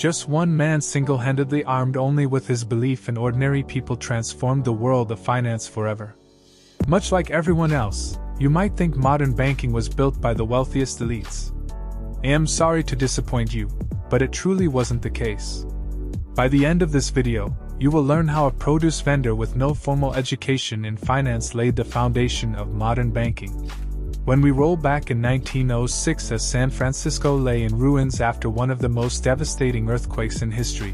Just one man single-handedly armed only with his belief in ordinary people transformed the world of finance forever. Much like everyone else, you might think modern banking was built by the wealthiest elites. I am sorry to disappoint you, but it truly wasn't the case. By the end of this video, you will learn how a produce vendor with no formal education in finance laid the foundation of modern banking. When we roll back in 1906 as San Francisco lay in ruins after one of the most devastating earthquakes in history,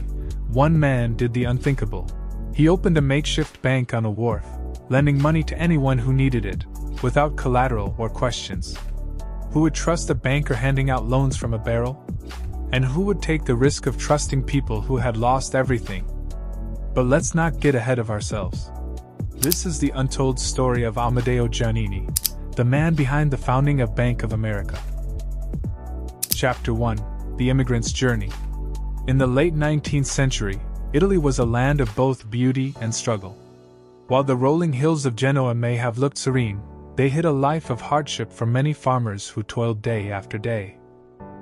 one man did the unthinkable. He opened a makeshift bank on a wharf, lending money to anyone who needed it, without collateral or questions. Who would trust a banker handing out loans from a barrel? And who would take the risk of trusting people who had lost everything? But let's not get ahead of ourselves. This is the untold story of Amadeo Giannini, the man behind the founding of Bank of America. Chapter 1: The Immigrant's Journey. In the late 19th century, Italy was a land of both beauty and struggle. While the rolling hills of Genoa may have looked serene, they hid a life of hardship for many farmers who toiled day after day.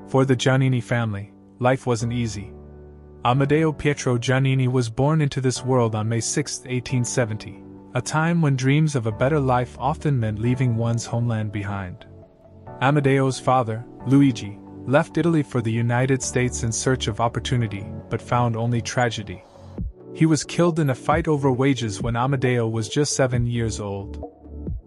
For the Giannini family, life wasn't easy. Amadeo Pietro Giannini was born into this world on May 6, 1870. A time when dreams of a better life often meant leaving one's homeland behind. Amadeo's father, Luigi, left Italy for the United States in search of opportunity, but found only tragedy. He was killed in a fight over wages when Amadeo was just 7 years old.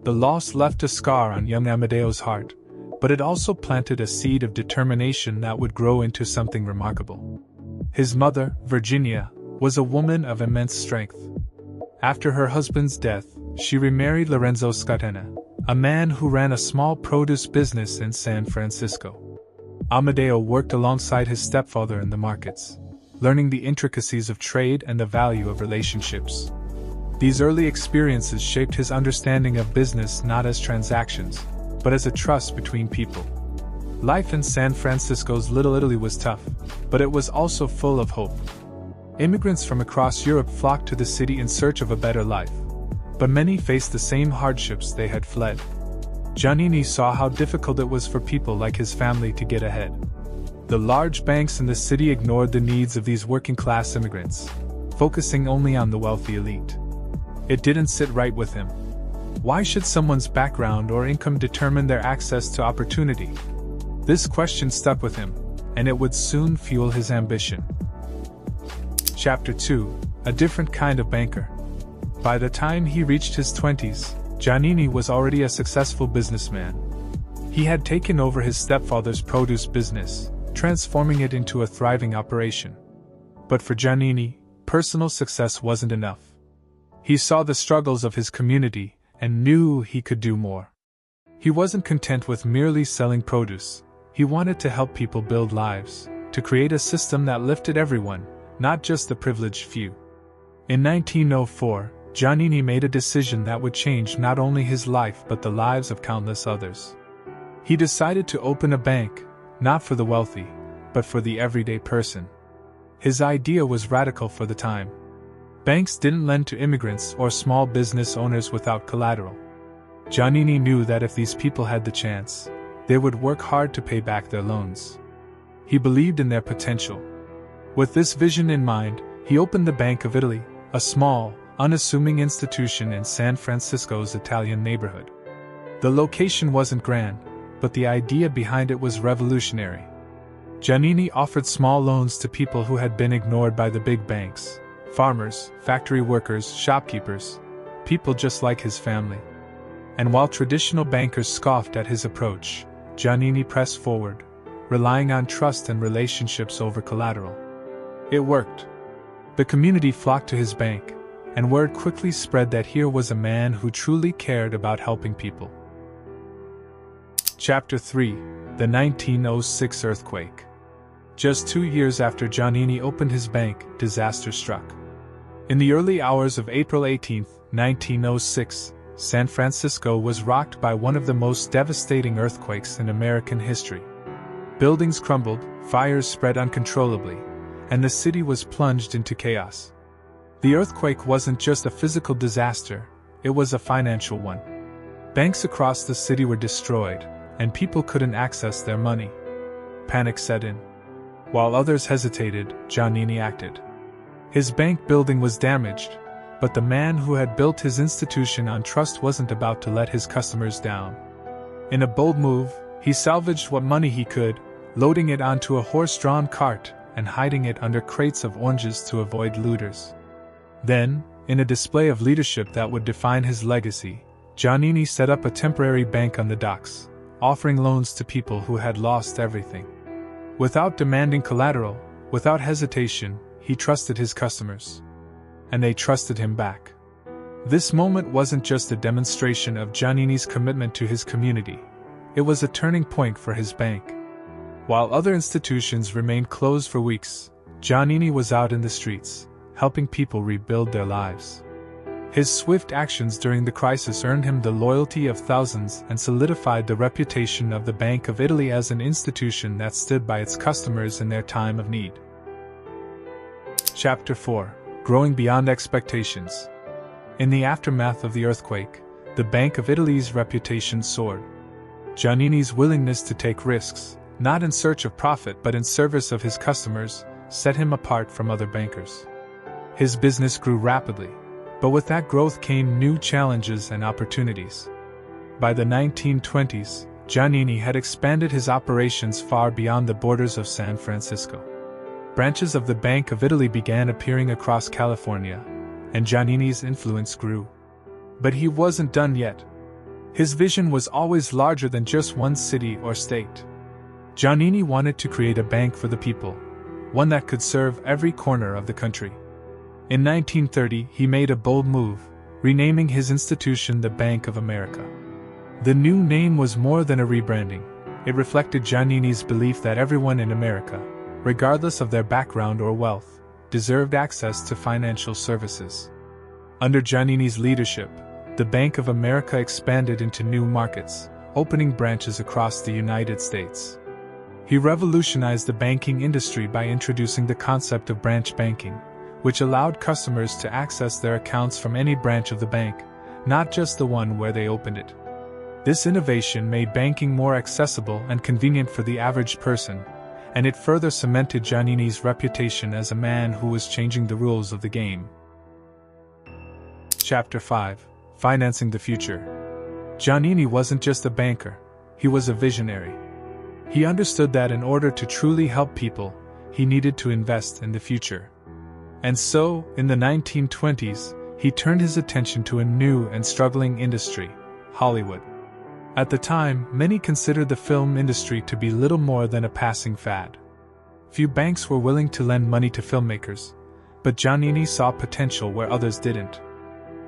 The loss left a scar on young Amadeo's heart, but it also planted a seed of determination that would grow into something remarkable. His mother, Virginia, was a woman of immense strength. After her husband's death, she remarried Lorenzo Scatena, a man who ran a small produce business in San Francisco. Amadeo worked alongside his stepfather in the markets, learning the intricacies of trade and the value of relationships. These early experiences shaped his understanding of business not as transactions, but as a trust between people. Life in San Francisco's Little Italy was tough, but it was also full of hope. Immigrants from across Europe flocked to the city in search of a better life, but many faced the same hardships they had fled. Giannini saw how difficult it was for people like his family to get ahead. The large banks in the city ignored the needs of these working-class immigrants, focusing only on the wealthy elite. It didn't sit right with him. Why should someone's background or income determine their access to opportunity? This question stuck with him, and it would soon fuel his ambition. Chapter 2: A Different Kind of Banker. By the time he reached his 20s, Giannini was already a successful businessman. He had taken over his stepfather's produce business, transforming it into a thriving operation. But for Giannini, personal success wasn't enough. He saw the struggles of his community and knew he could do more. He wasn't content with merely selling produce. He wanted to help people build lives, to create a system that lifted everyone, not just the privileged few. In 1904, Giannini made a decision that would change not only his life but the lives of countless others. He decided to open a bank, not for the wealthy, but for the everyday person. His idea was radical for the time. Banks didn't lend to immigrants or small business owners without collateral. Giannini knew that if these people had the chance, they would work hard to pay back their loans. He believed in their potential. With this vision in mind, he opened the Bank of Italy, a small, unassuming institution in San Francisco's Italian neighborhood. The location wasn't grand, but the idea behind it was revolutionary. Giannini offered small loans to people who had been ignored by the big banks: farmers, factory workers, shopkeepers, people just like his family. And while traditional bankers scoffed at his approach, Giannini pressed forward, relying on trust and relationships over collateral. It worked. The community flocked to his bank, and word quickly spread that here was a man who truly cared about helping people. Chapter 3: The 1906 Earthquake. Just 2 years after Giannini opened his bank, disaster struck. In the early hours of April 18, 1906, San Francisco was rocked by one of the most devastating earthquakes in American history. Buildings crumbled, fires spread uncontrollably, and the city was plunged into chaos. The earthquake wasn't just a physical disaster, it was a financial one. Banks across the city were destroyed, and people couldn't access their money. Panic set in. While others hesitated, Giannini acted. His bank building was damaged, but the man who had built his institution on trust wasn't about to let his customers down. In a bold move, he salvaged what money he could, loading it onto a horse-drawn cart and hiding it under crates of oranges to avoid looters. Then, in a display of leadership that would define his legacy, Giannini set up a temporary bank on the docks, offering loans to people who had lost everything. Without demanding collateral, without hesitation, he trusted his customers. And they trusted him back. This moment wasn't just a demonstration of Giannini's commitment to his community, it was a turning point for his bank. While other institutions remained closed for weeks, Giannini was out in the streets, helping people rebuild their lives. His swift actions during the crisis earned him the loyalty of thousands and solidified the reputation of the Bank of Italy as an institution that stood by its customers in their time of need. Chapter 4: Growing Beyond Expectations. In the aftermath of the earthquake, the Bank of Italy's reputation soared. Giannini's willingness to take risks, not in search of profit but in service of his customers, set him apart from other bankers. His business grew rapidly, but with that growth came new challenges and opportunities. By the 1920s, Giannini had expanded his operations far beyond the borders of San Francisco. Branches of the Bank of Italy began appearing across California, and Giannini's influence grew. But he wasn't done yet. His vision was always larger than just one city or state. Giannini wanted to create a bank for the people, one that could serve every corner of the country. In 1930, he made a bold move, renaming his institution the Bank of America. The new name was more than a rebranding. It reflected Giannini's belief that everyone in America, regardless of their background or wealth, deserved access to financial services. Under Giannini's leadership, the Bank of America expanded into new markets, opening branches across the United States. He revolutionized the banking industry by introducing the concept of branch banking, which allowed customers to access their accounts from any branch of the bank, not just the one where they opened it. This innovation made banking more accessible and convenient for the average person, and it further cemented Giannini's reputation as a man who was changing the rules of the game. Chapter 5: Financing the Future. Giannini wasn't just a banker, he was a visionary. He understood that in order to truly help people, he needed to invest in the future. And so, in the 1920s, he turned his attention to a new and struggling industry, Hollywood. At the time, many considered the film industry to be little more than a passing fad. Few banks were willing to lend money to filmmakers, but Giannini saw potential where others didn't.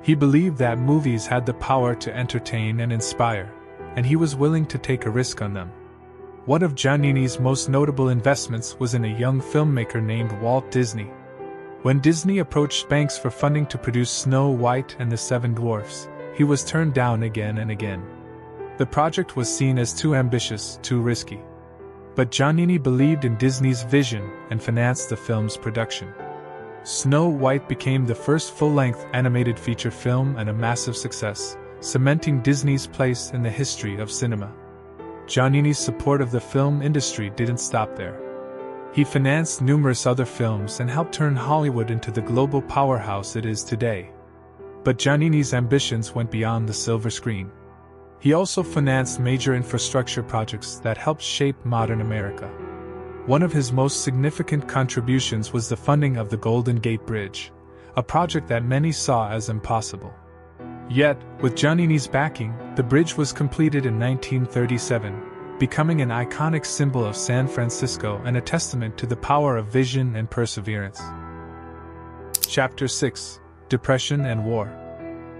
He believed that movies had the power to entertain and inspire, and he was willing to take a risk on them. One of Giannini's most notable investments was in a young filmmaker named Walt Disney. When Disney approached banks for funding to produce Snow White and the Seven Dwarfs, he was turned down again and again. The project was seen as too ambitious, too risky. But Giannini believed in Disney's vision and financed the film's production. Snow White became the first full-length animated feature film and a massive success, cementing Disney's place in the history of cinema. Giannini's support of the film industry didn't stop there. He financed numerous other films and helped turn Hollywood into the global powerhouse it is today. But Giannini's ambitions went beyond the silver screen. He also financed major infrastructure projects that helped shape modern America. One of his most significant contributions was the funding of the Golden Gate Bridge, a project that many saw as impossible. Yet, with Giannini's backing, the bridge was completed in 1937, becoming an iconic symbol of San Francisco and a testament to the power of vision and perseverance. Chapter 6: Depression and War.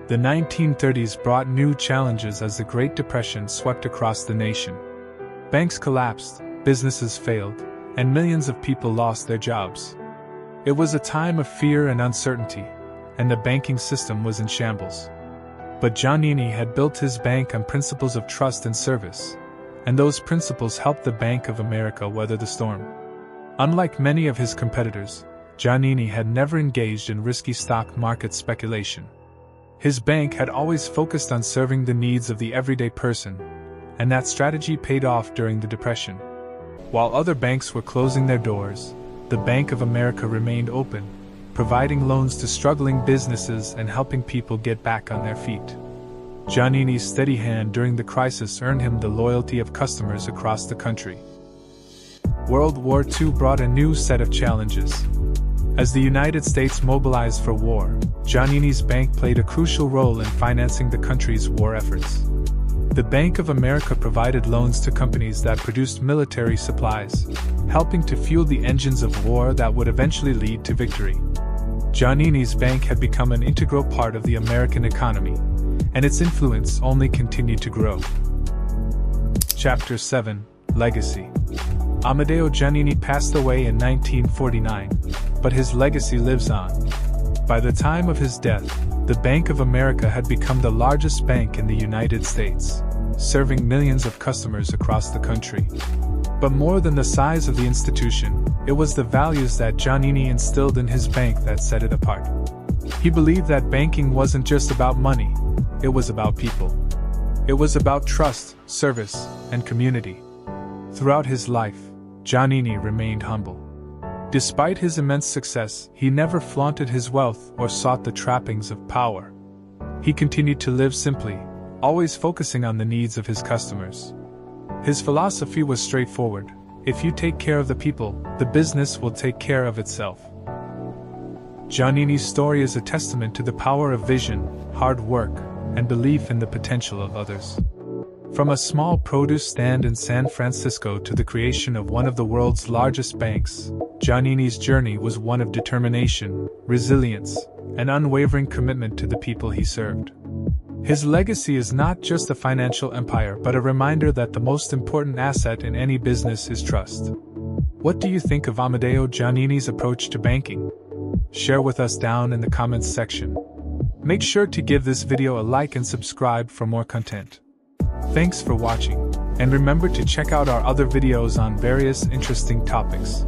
The 1930s brought new challenges as the Great Depression swept across the nation. Banks collapsed, businesses failed, and millions of people lost their jobs. It was a time of fear and uncertainty, and the banking system was in shambles. But Giannini had built his bank on principles of trust and service, and those principles helped the Bank of America weather the storm. Unlike many of his competitors, Giannini had never engaged in risky stock market speculation. His bank had always focused on serving the needs of the everyday person, and that strategy paid off during the Depression. While other banks were closing their doors, the Bank of America remained open, providing loans to struggling businesses and helping people get back on their feet. Giannini's steady hand during the crisis earned him the loyalty of customers across the country. World War II brought a new set of challenges. As the United States mobilized for war, Giannini's bank played a crucial role in financing the country's war efforts. The Bank of America provided loans to companies that produced military supplies, helping to fuel the engines of war that would eventually lead to victory. Giannini's bank had become an integral part of the American economy, and its influence only continued to grow. Chapter 7: Legacy. Amadeo Giannini passed away in 1949, but his legacy lives on. By the time of his death, the Bank of America had become the largest bank in the United States, serving millions of customers across the country. But more than the size of the institution, it was the values that Giannini instilled in his bank that set it apart. He believed that banking wasn't just about money, it was about people. It was about trust, service, and community. Throughout his life, Giannini remained humble. Despite his immense success, he never flaunted his wealth or sought the trappings of power. He continued to live simply, always focusing on the needs of his customers. His philosophy was straightforward: if you take care of the people, the business will take care of itself. Giannini's story is a testament to the power of vision, hard work, and belief in the potential of others. From a small produce stand in San Francisco to the creation of one of the world's largest banks, Giannini's journey was one of determination, resilience, and unwavering commitment to the people he served. His legacy is not just a financial empire but a reminder that the most important asset in any business is trust. What do you think of Amadeo Giannini's approach to banking? Share with us down in the comments section. Make sure to give this video a like and subscribe for more content. Thanks for watching, and remember to check out our other videos on various interesting topics.